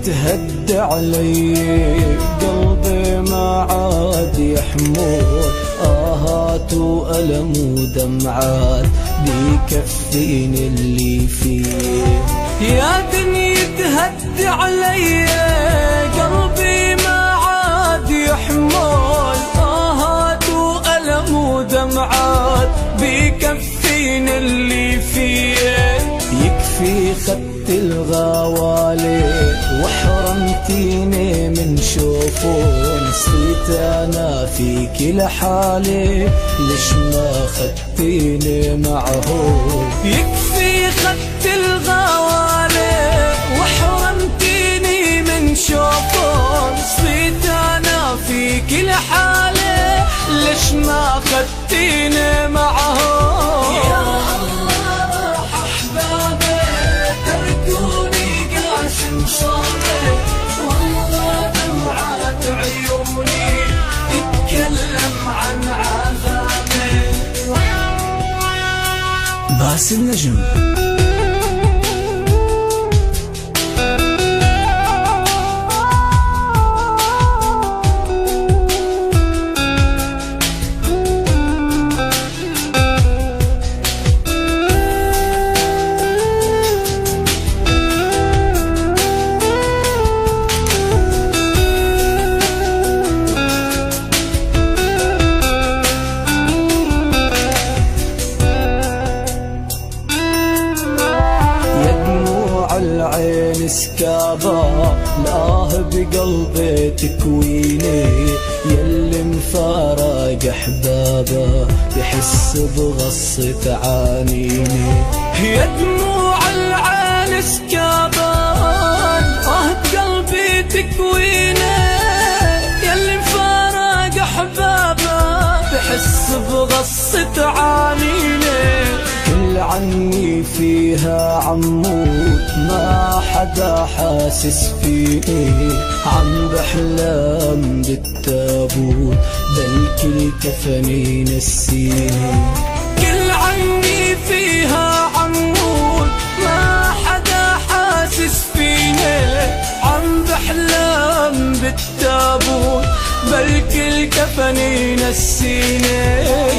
يتهد علي قلبي ما عاد يحمل آهات وألم ودمعات بيكفيني اللي فيه. يا دنيا يتهد علي قلبي ما عاد يحمل آهات وألم ودمعات بيكفيني اللي فيه. يكفي خدت الغوالي وحرمتيني من شوفه، نسيت انا فيك لحالي ليش ما خدتيني معه. يكفي خدت الغوالي وحرمتيني من شوفه، نسيت انا فيك لحالي ليش ما خدتيني معه. والله دمعات عيوني تتكلم عن عذابي. باسل النجم. العين سكابة لاه بقلبي تكويني، يلي مفارق احبابه يحس بغصة عانيني. يا دموع العين سكابة لاه بقلبي تكويني، يلي مفارق احبابه يحس بغصة عانيني. كل عني فيها عمود ما حدا حاسس فيني، عم بحلم بالتابوت بلكي كفني نسيني. كل عني فيها عمود ما حدا حاسس فيني، عم بحلم بالتابوت بلكي كفني نسيني.